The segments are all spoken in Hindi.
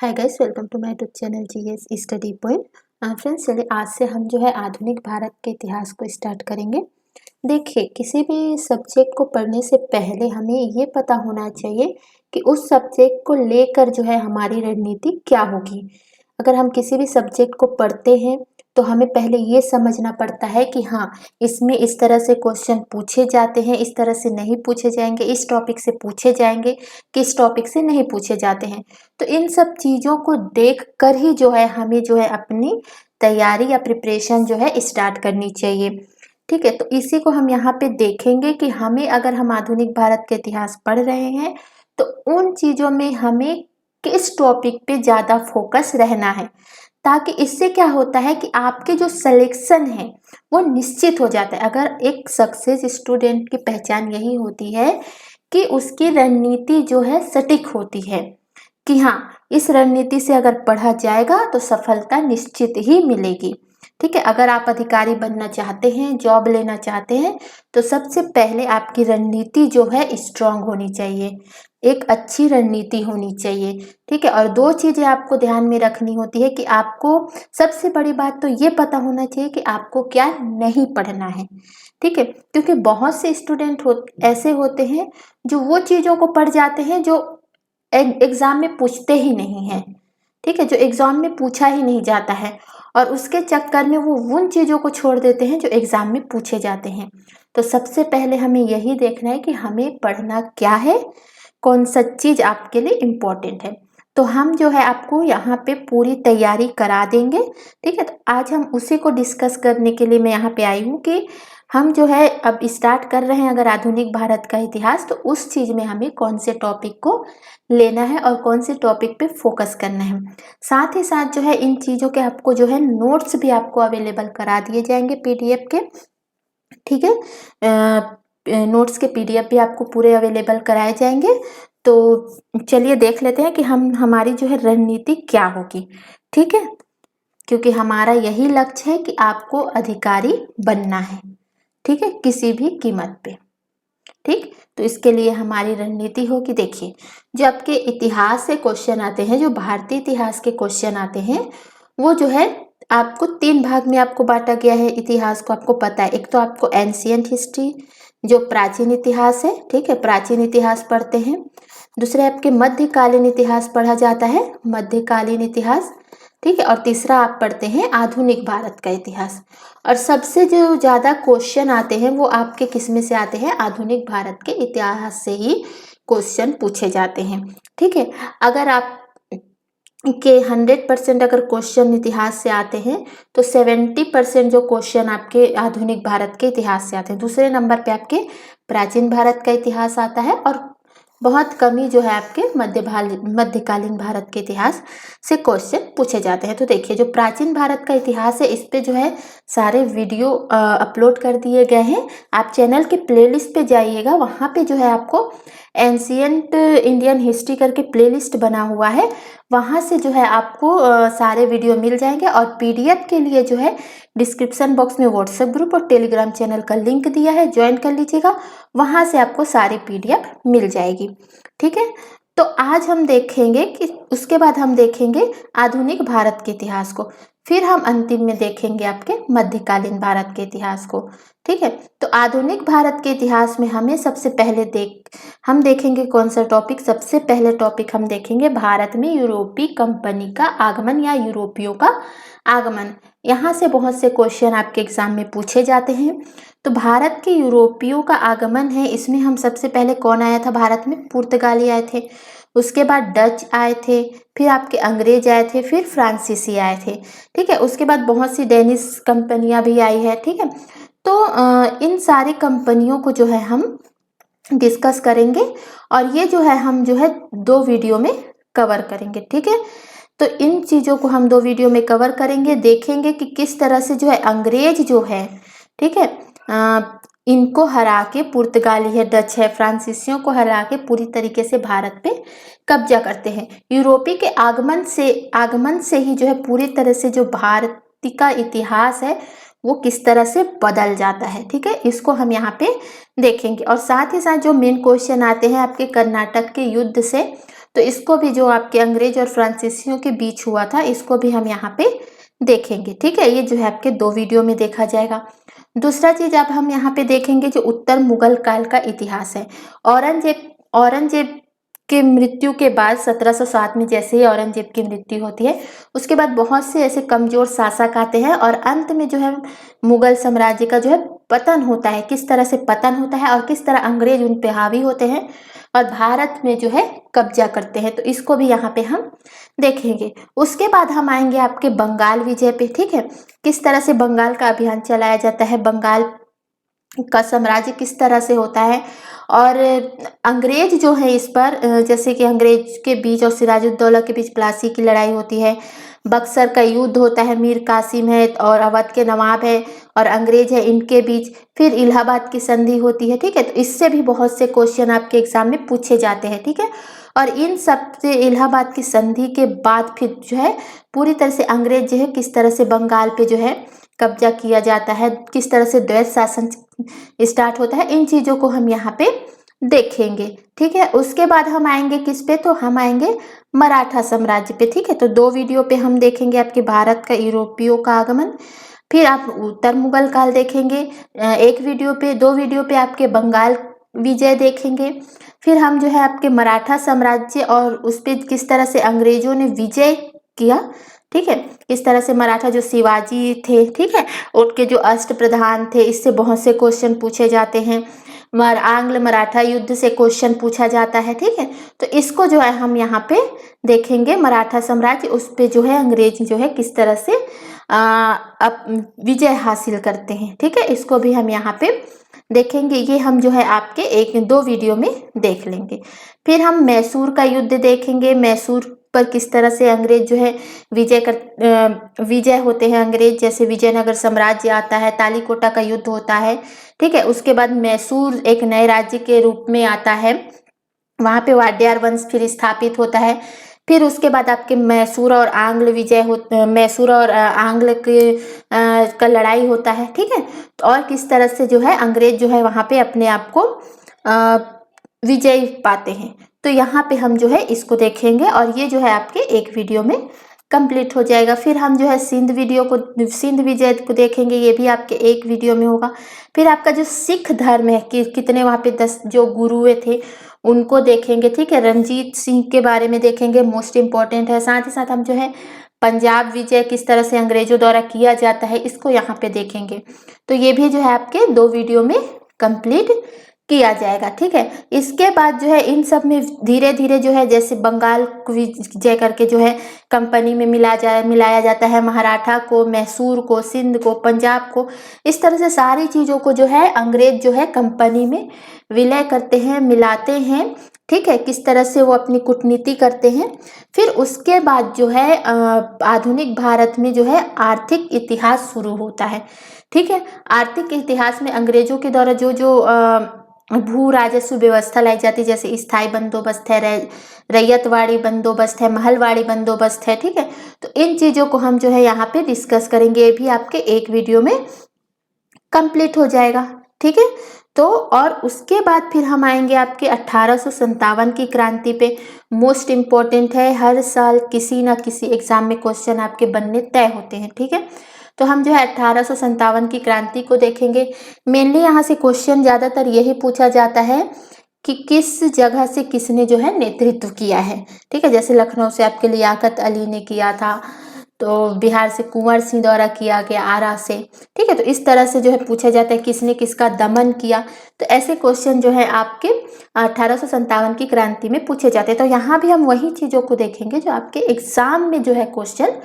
Hi guys, welcome to my YouTube channel GS study point. Friends, चलिए आज से हम जो है आधुनिक भारत के इतिहास को स्टार्ट करेंगे। देखिए, किसी भी सब्जेक्ट को पढ़ने से पहले हमें ये पता होना चाहिए कि उस सब्जेक्ट को लेकर जो है हमारी रणनीति क्या होगी। अगर हम किसी भी सब्जेक्ट को पढ़ते हैं तो हमें पहले ये समझना पड़ता है कि हाँ, इसमें इस तरह से क्वेश्चन पूछे जाते हैं, इस तरह से नहीं पूछे जाएंगे, इस टॉपिक से पूछे जाएंगे, किस टॉपिक से नहीं पूछे जाते हैं। तो इन सब चीज़ों को देख कर ही जो है हमें जो है अपनी तैयारी या प्रिपरेशन जो है स्टार्ट करनी चाहिए। ठीक है, तो इसी को हम यहाँ पे देखेंगे कि हमें, अगर हम आधुनिक भारत के इतिहास पढ़ रहे हैं तो उन चीज़ों में हमें किस टॉपिक पे ज़्यादा फोकस रहना है, ताकि इससे क्या होता है कि आपके जो सिलेक्शन है वो निश्चित हो जाता है। अगर एक सक्सेस स्टूडेंट की पहचान यही होती है कि उसकी रणनीति जो है सटीक होती है, कि हाँ, इस रणनीति से अगर पढ़ा जाएगा तो सफलता निश्चित ही मिलेगी। ठीक है, अगर आप अधिकारी बनना चाहते हैं, जॉब लेना चाहते हैं, तो सबसे पहले आपकी रणनीति जो है स्ट्रांग होनी चाहिए, एक अच्छी रणनीति होनी चाहिए। ठीक है, और दो चीज़ें आपको ध्यान में रखनी होती है कि आपको, सबसे बड़ी बात तो ये पता होना चाहिए कि आपको क्या नहीं पढ़ना है। ठीक है, क्योंकि बहुत से स्टूडेंट ऐसे होते हैं जो वो चीज़ों को पढ़ जाते हैं जो एग्ज़ाम में पूछते ही नहीं हैं। ठीक है, जो एग्ज़ाम में पूछा ही नहीं जाता है, और उसके चक्कर में वो उन चीज़ों को छोड़ देते हैं जो एग्ज़ाम में पूछे जाते हैं। तो सबसे पहले हमें यही देखना है कि हमें पढ़ना क्या है, कौन सा चीज़ आपके लिए इम्पोर्टेंट है। तो हम जो है आपको यहाँ पे पूरी तैयारी करा देंगे। ठीक है, तो आज हम उसी को डिस्कस करने के लिए मैं यहाँ पे आई हूँ कि हम जो है अब स्टार्ट कर रहे हैं अगर आधुनिक भारत का इतिहास, तो उस चीज़ में हमें कौन से टॉपिक को लेना है और कौन से टॉपिक पे फोकस करना है। साथ ही साथ जो है इन चीज़ों के आपको जो है नोट्स भी आपको अवेलेबल करा दिए जाएंगे पीडीएफ के। ठीक है, नोट्स के पीडीएफ भी आपको पूरे अवेलेबल कराए जाएंगे। तो चलिए देख लेते हैं कि हम, हमारी जो है रणनीति क्या होगी। ठीक है, क्योंकि हमारा यही लक्ष्य है कि आपको अधिकारी बनना है। ठीक है, किसी भी कीमत पे। ठीक, तो इसके लिए हमारी रणनीति होगी, देखिए, जो आपके इतिहास से क्वेश्चन आते हैं, जो भारतीय इतिहास के क्वेश्चन आते हैं, वो जो है आपको 3 भाग में आपको बांटा गया है इतिहास को। आपको पता है, एक तो आपको एंशियंट हिस्ट्री, जो प्राचीन इतिहास है। ठीक है, प्राचीन इतिहास पढ़ते हैं। दूसरे आपके मध्यकालीन इतिहास पढ़ा जाता है, मध्यकालीन इतिहास। ठीक है, और तीसरा आप पढ़ते हैं आधुनिक भारत का इतिहास। और सबसे जो ज़्यादा क्वेश्चन आते हैं वो आपके किस में से आते हैं, आधुनिक भारत के इतिहास से ही क्वेश्चन पूछे जाते हैं। ठीक है, अगर आप के 100% अगर क्वेश्चन इतिहास से आते हैं तो 70% जो क्वेश्चन आपके आधुनिक भारत के इतिहास से आते हैं। दूसरे नंबर पे आपके प्राचीन भारत का इतिहास आता है, और बहुत कम ही जो है आपके मध्यकालीन भारत के इतिहास से क्वेश्चन पूछे जाते हैं। तो देखिए, जो प्राचीन भारत का इतिहास है, इस पे जो है सारे वीडियो अपलोड कर दिए गए हैं। आप चैनल के प्लेलिस्ट पे जाइएगा, वहाँ पे जो है आपको एंशियंट इंडियन हिस्ट्री करके प्लेलिस्ट बना हुआ है, वहाँ से जो है आपको सारे वीडियो मिल जाएंगे। और पीडीएफ के लिए जो है डिस्क्रिप्शन बॉक्स में व्हाट्सएप ग्रुप और टेलीग्राम चैनल का लिंक दिया है, ज्वाइन कर लीजिएगा, वहाँ से आपको सारी पीडीएफ मिल जाएगी। ठीक है, तो आज हम देखेंगे कि उसके बाद हम देखेंगे आधुनिक भारत के इतिहास को, फिर हम अंतिम में देखेंगे आपके मध्यकालीन भारत के इतिहास को। ठीक है, तो आधुनिक भारत के इतिहास में हमें सबसे पहले हम देखेंगे कौन सा टॉपिक। सबसे पहले टॉपिक हम देखेंगे भारत में यूरोपीय कंपनी का आगमन या यूरोपियों का आगमन। यहाँ से बहुत से क्वेश्चन आपके एग्जाम में पूछे जाते हैं। तो भारत के यूरोपियों का आगमन है, इसमें हम सबसे पहले कौन आया था भारत में, पुर्तगाली आए थे, उसके बाद डच आए थे, फिर आपके अंग्रेज आए थे, फिर फ्रांसीसी आए थे। ठीक है, उसके बाद बहुत सी डेनिश कंपनियां भी आई है। ठीक है, तो इन सारी कंपनियों को जो है हम डिस्कस करेंगे, और ये जो है हम जो है 2 वीडियो में कवर करेंगे। ठीक है, तो इन चीज़ों को हम 2 वीडियो में कवर करेंगे, देखेंगे कि किस तरह से जो है अंग्रेज जो है, ठीक है, इनको हरा के, पुर्तगाली है, डच है, फ्रांसीसियों को हरा के पूरी तरीके से भारत पे कब्जा करते हैं। यूरोपी के आगमन से ही जो है पूरी तरह से जो भारत का इतिहास है वो किस तरह से बदल जाता है। ठीक है, इसको हम यहाँ पे देखेंगे। और साथ ही साथ जो मेन क्वेश्चन आते हैं आपके कर्नाटक के युद्ध से, तो इसको भी जो आपके अंग्रेज और फ्रांसीसियों के बीच हुआ था, इसको भी हम यहाँ पे देखेंगे। ठीक है, ये जो है आपके 2 वीडियो में देखा जाएगा। दूसरा चीज अब हम यहाँ पे देखेंगे जो उत्तर मुगल काल का इतिहास है। औरंगजेब के मृत्यु के बाद 1707 में जैसे ही औरंगजेब की मृत्यु होती है, उसके बाद बहुत से ऐसे कमजोर शासक आते हैं और अंत में जो है मुगल साम्राज्य का जो है पतन होता है। किस तरह से पतन होता है और किस तरह अंग्रेज उन पे हावी होते हैं और भारत में जो है कब्जा करते हैं, तो इसको भी यहाँ पे हम देखेंगे। उसके बाद हम आएंगे आपके बंगाल विजय पे। ठीक है, किस तरह से बंगाल का अभियान चलाया जाता है, बंगाल का साम्राज्य किस तरह से होता है और अंग्रेज जो है इस पर जैसे कि अंग्रेज के बीच और सिराजुद्दौला के बीच प्लासी की लड़ाई होती है, बक्सर का युद्ध होता है, मीर कासिम है और अवध के नवाब है और अंग्रेज है, इनके बीच फिर इलाहाबाद की संधि होती है। ठीक है, तो इससे भी बहुत से क्वेश्चन आपके एग्जाम में पूछे जाते हैं। ठीक है, और इन सब से इलाहाबाद की संधि के बाद फिर जो है पूरी तरह से अंग्रेज जो है किस तरह से बंगाल पे जो है कब्जा किया जाता है, किस तरह से द्वैत शासन स्टार्ट होता है, इन चीजों को हम यहाँ पे देखेंगे। ठीक है, उसके बाद हम आएंगे किस पे, तो हम आएंगे मराठा साम्राज्य पे। ठीक है, तो 2 वीडियो पे हम देखेंगे आपके भारत का यूरोपियों का आगमन, फिर आप उत्तर मुगल काल देखेंगे 1 वीडियो पे, 2 वीडियो पे आपके बंगाल विजय देखेंगे, फिर हम जो है आपके मराठा साम्राज्य और उस पे किस तरह से अंग्रेजों ने विजय किया। ठीक है, किस तरह से मराठा जो शिवाजी थे, ठीक है, उनके जो अष्ट प्रधान थे, इससे बहुत से क्वेश्चन पूछे जाते हैं। आंग्ल मराठा युद्ध से क्वेश्चन पूछा जाता है। ठीक है, तो इसको जो है हम यहाँ पे देखेंगे मराठा साम्राज्य, उस पे जो है अंग्रेज जो है किस तरह से विजय हासिल करते हैं। ठीक है, इसको भी हम यहाँ पे देखेंगे। ये हम जो है आपके 1-2 वीडियो में देख लेंगे। फिर हम मैसूर का युद्ध देखेंगे, मैसूर पर किस तरह से अंग्रेज जो है विजय होते हैं अंग्रेज, जैसे विजयनगर साम्राज्य आता है, तालीकोटा का युद्ध होता है। ठीक है, उसके बाद मैसूर एक नए राज्य के रूप में आता है, वहां पे वाडियार वंश फिर स्थापित होता है। फिर उसके बाद आपके मैसूर और आंग्ल विजय मैसूर और आंग्ल के का लड़ाई होता है। ठीक है, तो और किस तरह से जो है अंग्रेज जो है वहां पे अपने आप को विजय पाते हैं, तो यहाँ पे हम जो है इसको देखेंगे और ये जो है आपके 1 वीडियो में कंप्लीट हो जाएगा। फिर हम जो है सिंध विजय को देखेंगे, ये भी आपके 1 वीडियो में होगा। फिर आपका जो सिख धर्म है कि कितने वहाँ पे 10 जो गुरुए थे उनको देखेंगे। ठीक है, रणजीत सिंह के बारे में देखेंगे, मोस्ट इम्पोर्टेंट है। साथ ही साथ हम जो है पंजाब विजय किस तरह से अंग्रेजों द्वारा किया जाता है, इसको यहाँ पे देखेंगे। तो ये भी जो है आपके 2 वीडियो में कंप्लीट किया जाएगा। ठीक है, इसके बाद जो है इन सब में धीरे धीरे जो है जैसे बंगाल को विजय करके जो है कंपनी में मिलाया जाता है, मराठा को, मैसूर को, सिंध को, पंजाब को, इस तरह से सारी चीज़ों को जो है अंग्रेज जो है कंपनी में विलय करते हैं, मिलाते हैं। ठीक है, किस तरह से वो अपनी कूटनीति करते हैं। फिर उसके बाद जो है आधुनिक भारत में जो है आर्थिक इतिहास शुरू होता है। ठीक है, आर्थिक इतिहास में अंग्रेजों के द्वारा जो जो भू राजस्व व्यवस्था लाई जाती है, जैसे स्थायी बंदोबस्त है, रैयतवाड़ी बंदोबस्त है, महलवाड़ी बंदोबस्त है। ठीक है, तो इन चीजों को हम जो है यहाँ पे डिस्कस करेंगे, ये भी आपके 1 वीडियो में कंप्लीट हो जाएगा। ठीक है, तो और उसके बाद फिर हम आएंगे आपके 1857 की क्रांति पे। मोस्ट इम्पोर्टेंट है, हर साल किसी ना किसी एग्जाम में क्वेश्चन आपके बनने तय होते हैं। ठीक है, तो हम जो है 1857 की क्रांति को देखेंगे। मेनली यहाँ से क्वेश्चन ज़्यादातर यही पूछा जाता है कि किस जगह से किसने जो है नेतृत्व किया है। ठीक है, जैसे लखनऊ से आपके लियाकत अली ने किया था, तो बिहार से कुंवर सिंह द्वारा किया गया, आरा से। ठीक है, तो इस तरह से जो है पूछा जाता है किसने किसका दमन किया। तो ऐसे क्वेश्चन जो है आपके 1857 की क्रांति में पूछे जाते हैं। तो यहाँ भी हम वही चीज़ों को देखेंगे जो आपके एग्जाम में जो है क्वेश्चन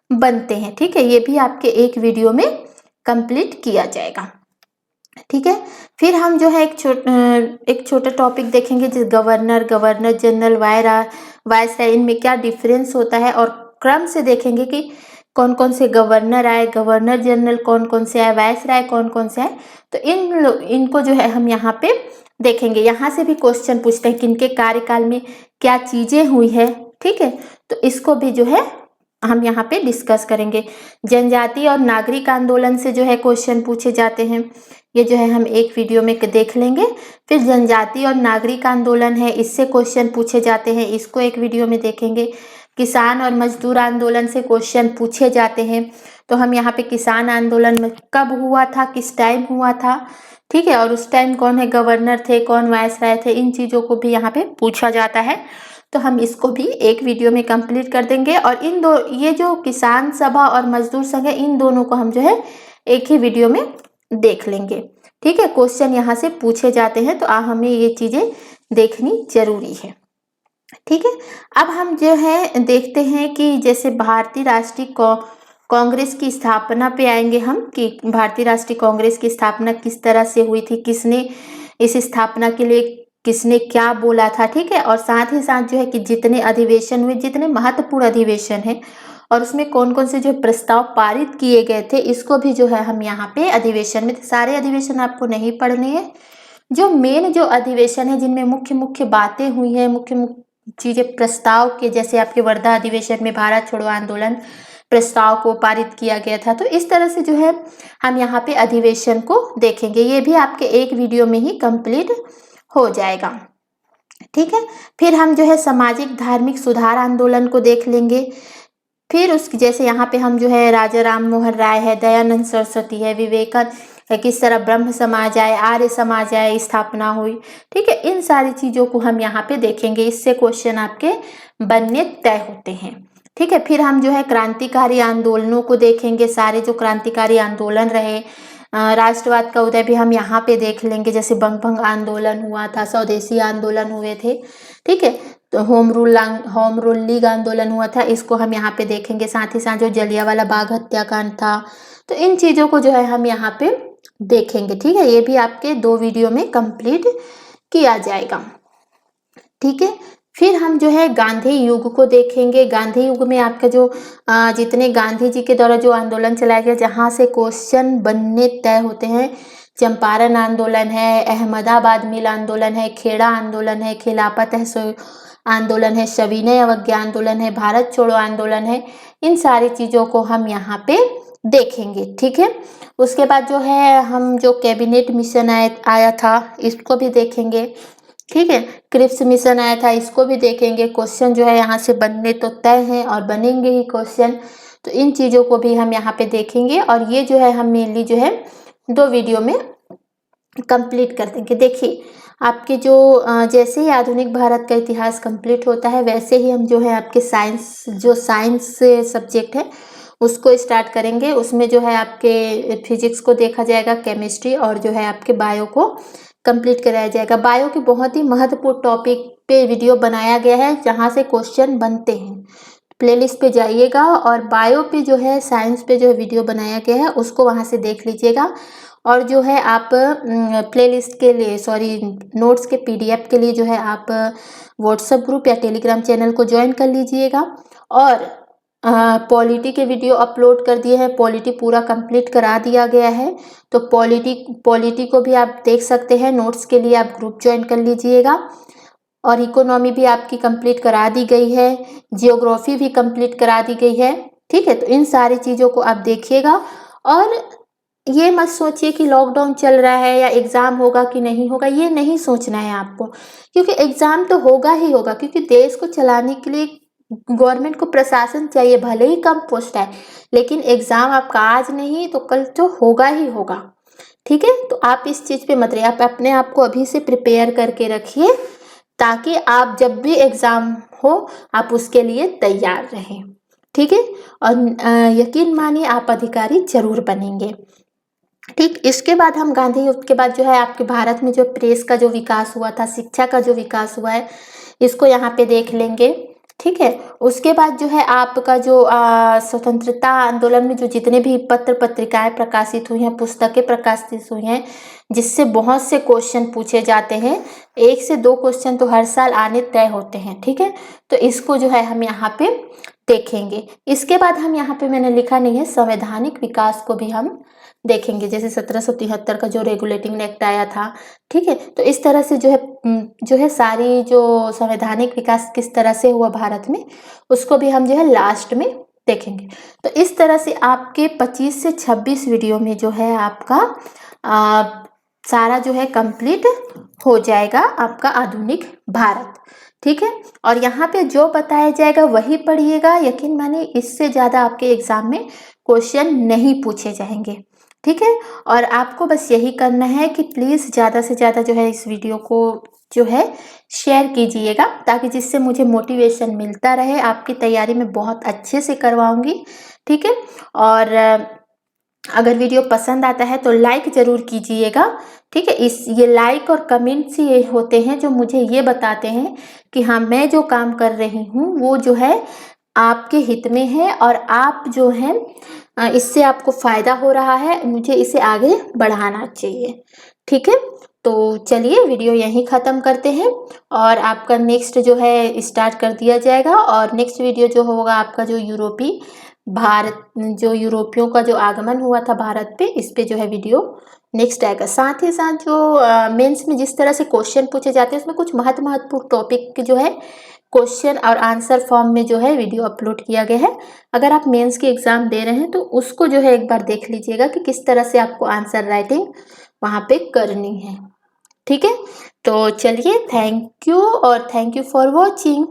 बनते हैं। ठीक है, ये भी आपके 1 वीडियो में कंप्लीट किया जाएगा। ठीक है, फिर हम जो है एक छोटा टॉपिक देखेंगे, जिस गवर्नर जनरल, वायसराय, इनमें क्या डिफरेंस होता है और क्रम से देखेंगे कि कौन कौन से गवर्नर आए, गवर्नर जनरल कौन कौन से आए, वायसराय कौन कौन से आए। तो इनको जो है हम यहाँ पे देखेंगे। यहाँ से भी क्वेश्चन पूछते हैं कि इनके कार्यकाल में क्या चीजें हुई है। ठीक है, तो इसको भी जो है हम यहाँ पे डिस्कस करेंगे। जनजाति और नागरिक आंदोलन से जो है क्वेश्चन पूछे जाते हैं, ये जो है हम एक वीडियो में देख लेंगे। फिर जनजाति और नागरिक आंदोलन है, इससे क्वेश्चन पूछे जाते हैं, इसको एक वीडियो में देखेंगे। किसान और मजदूर आंदोलन से क्वेश्चन पूछे जाते हैं, तो हम यहाँ पे किसान आंदोलन में कब हुआ था, किस टाइम हुआ था, ठीक है, और उस टाइम कौन है गवर्नर थे, कौन वायसराय थे, इन चीज़ों को भी यहाँ पे पूछा जाता है। तो हम इसको भी एक वीडियो में कंप्लीट कर देंगे। और इन दो, ये जो किसान सभा और मजदूर संघ है, इन दोनों को हम जो है एक ही वीडियो में देख लेंगे, ठीक है। क्वेश्चन यहाँ से पूछे जाते हैं, तो हमें ये चीज़ें देखनी जरूरी है, ठीक है। अब हम जो है देखते हैं कि जैसे भारतीय राष्ट्रीय कांग्रेस की स्थापना पे आएंगे हम, कि भारतीय राष्ट्रीय कांग्रेस की स्थापना किस तरह से हुई थी, किसने इस स्थापना के लिए किसने क्या बोला था, ठीक है। और साथ ही साथ जो है कि जितने अधिवेशन हुए, जितने महत्वपूर्ण अधिवेशन है, और उसमें कौन कौन से जो प्रस्ताव पारित किए गए थे, इसको भी जो है हम यहाँ पे अधिवेशन में, सारे अधिवेशन आपको नहीं पढ़ने हैं, जो मेन जो अधिवेशन है जिनमें मुख्य मुख्य बातें हुई है, मुख्य मुख्य चीजें प्रस्ताव के, जैसे आपके वर्धा अधिवेशन में भारत छोड़ो आंदोलन प्रस्ताव को पारित किया गया था। तो इस तरह से जो है हम यहाँ पे अधिवेशन को देखेंगे, ये भी आपके एक वीडियो में ही कंप्लीट हो जाएगा, ठीक है। फिर हम जो है सामाजिक धार्मिक सुधार आंदोलन को देख लेंगे। फिर उस जैसे यहाँ पे हम जो है राजा राम मोहन राय है, दयानंद सरस्वती है, विवेकानंद है, किस तरह ब्रह्म समाज आए, आर्य समाज आए, स्थापना हुई, ठीक है। इन सारी चीजों को हम यहाँ पे देखेंगे, इससे क्वेश्चन आपके बनने तय होते हैं, ठीक है। फिर हम जो है क्रांतिकारी आंदोलनों को देखेंगे, सारे जो क्रांतिकारी आंदोलन रहे, राष्ट्रवाद का उदय भी हम यहाँ पे देख लेंगे, जैसे बंग भंग आंदोलन हुआ था, स्वदेशी आंदोलन हुए थे, ठीक है। तो होम रूल लीग आंदोलन हुआ था, इसको हम यहाँ पे देखेंगे। साथ ही साथ जो जलियांवाला बाग हत्याकांड था, तो इन चीजों को जो है हम यहाँ पे देखेंगे, ठीक है। ये भी आपके 2 वीडियो में कंप्लीट किया जाएगा, ठीक है। फिर हम जो है गांधी युग को देखेंगे। गांधी युग में आपका जो जितने गांधी जी के द्वारा जो आंदोलन चलाया गया, जहाँ से क्वेश्चन बनने तय होते हैं, चंपारण आंदोलन है, अहमदाबाद मिल आंदोलन है, खेड़ा आंदोलन है, खिलाफत है आंदोलन है, सविनय अवज्ञा आंदोलन है, भारत छोड़ो आंदोलन है, इन सारी चीजों को हम यहाँ पे देखेंगे, ठीक है। उसके बाद जो है हम जो कैबिनेट मिशन आया था, इसको भी देखेंगे, ठीक है। क्रिप्स मिशन आया था, इसको भी देखेंगे। क्वेश्चन जो है यहाँ से बनने तो तय है और बनेंगे ही क्वेश्चन, तो इन चीज़ों को भी हम यहाँ पे देखेंगे। और ये जो है हम मेनली जो है 2 वीडियो में कंप्लीट कर देंगे। देखिए आपके जो जैसे ही आधुनिक भारत का इतिहास कंप्लीट होता है, वैसे ही हम जो है आपके साइंस सब्जेक्ट है उसको स्टार्ट करेंगे। उसमें जो है आपके फिजिक्स को देखा जाएगा, केमिस्ट्री, और जो है आपके बायो को कंप्लीट कराया जाएगा। बायो के बहुत ही महत्वपूर्ण टॉपिक पे वीडियो बनाया गया है, जहाँ से क्वेश्चन बनते हैं। प्लेलिस्ट पे जाइएगा और बायो पे जो है, साइंस पे जो है वीडियो बनाया गया है, उसको वहाँ से देख लीजिएगा। और जो है आप प्लेलिस्ट के लिए, सॉरी, नोट्स के PDF के लिए जो है आप व्हाट्सएप ग्रुप या टेलीग्राम चैनल को ज्वाइन कर लीजिएगा। और पॉलिटी के वीडियो अपलोड कर दिए हैं, पॉलिटी पूरा कंप्लीट करा दिया गया है, तो पॉलिटी को भी आप देख सकते हैं। नोट्स के लिए आप ग्रुप ज्वाइन कर लीजिएगा। और इकोनॉमी भी आपकी कंप्लीट करा दी गई है, जियोग्राफी भी कंप्लीट करा दी गई है, ठीक है। तो इन सारी चीज़ों को आप देखिएगा। और ये मत सोचिए कि लॉकडाउन चल रहा है या एग्ज़ाम होगा कि नहीं होगा, ये नहीं सोचना है आपको, क्योंकि एग्ज़ाम तो होगा ही होगा, क्योंकि देश को चलाने के लिए गवर्नमेंट को प्रशासन चाहिए, भले ही कम पोस्ट है, लेकिन एग्ज़ाम आपका आज नहीं तो कल तो होगा ही होगा, ठीक है। तो आप इस चीज़ पे मत रहिए, आप अपने आप को अभी से प्रिपेयर करके रखिए, ताकि आप जब भी एग्ज़ाम हो आप उसके लिए तैयार रहें, ठीक है। और यकीन मानिए आप अधिकारी जरूर बनेंगे, ठीक। इसके बाद हम गांधी युग के बाद जो है आपके भारत में जो प्रेस का जो विकास हुआ था, शिक्षा का जो विकास हुआ है, इसको यहाँ पे देख लेंगे, ठीक है। उसके बाद जो है आपका जो स्वतंत्रता आंदोलन में जो जितने भी पत्र पत्रिकाएं प्रकाशित हुई हैं, पुस्तकें प्रकाशित हुई हैं, जिससे बहुत से क्वेश्चन पूछे जाते हैं, 1 से 2 क्वेश्चन तो हर साल आने तय होते हैं, ठीक है। तो इसको जो है हम यहाँ पे देखेंगे। इसके बाद हम यहाँ पे, मैंने लिखा नहीं है, संवैधानिक विकास को भी हम देखेंगे, जैसे 1773 का जो रेगुलेटिंग एक्ट आया था, ठीक है। तो इस तरह से जो है सारी जो संवैधानिक विकास किस तरह से हुआ भारत में, उसको भी हम जो है लास्ट में देखेंगे। तो इस तरह से आपके 25 से 26 वीडियो में जो है आपका सारा जो है कंप्लीट हो जाएगा आपका आधुनिक भारत, ठीक है। और यहाँ पे जो बताया जाएगा वही पढ़िएगा, यकीन मानिए इससे ज़्यादा आपके एग्जाम में क्वेश्चन नहीं पूछे जाएंगे, ठीक है। और आपको बस यही करना है कि प्लीज़ ज़्यादा से ज़्यादा जो है इस वीडियो को जो है शेयर कीजिएगा, ताकि जिससे मुझे मोटिवेशन मिलता रहे। आपकी तैयारी में बहुत अच्छे से करवाऊंगी, ठीक है। और अगर वीडियो पसंद आता है तो लाइक ज़रूर कीजिएगा, ठीक है। ये लाइक और कमेंट्स ही ये होते हैं जो मुझे ये बताते हैं कि हाँ, मैं जो काम कर रही हूँ वो जो है आपके हित में है, और आप जो है इससे आपको फ़ायदा हो रहा है, मुझे इसे आगे बढ़ाना चाहिए, ठीक है। तो चलिए वीडियो यहीं ख़त्म करते हैं, और आपका नेक्स्ट जो है स्टार्ट कर दिया जाएगा। और नेक्स्ट वीडियो जो होगा आपका जो यूरोपियों का जो आगमन हुआ था भारत पे, इस पे जो है वीडियो नेक्स्ट आएगा। साथ ही साथ जो मेंस में जिस तरह से क्वेश्चन पूछे जाते हैं उसमें कुछ महत्वपूर्ण टॉपिक जो है क्वेश्चन और आंसर फॉर्म में जो है वीडियो अपलोड किया गया है। अगर आप मेंस की एग्जाम दे रहे हैं तो उसको जो है एक बार देख लीजिएगा कि किस तरह से आपको आंसर राइटिंग वहाँ पे करनी है, ठीक है। तो चलिए, थैंक यू, और थैंक यू फॉर वॉचिंग।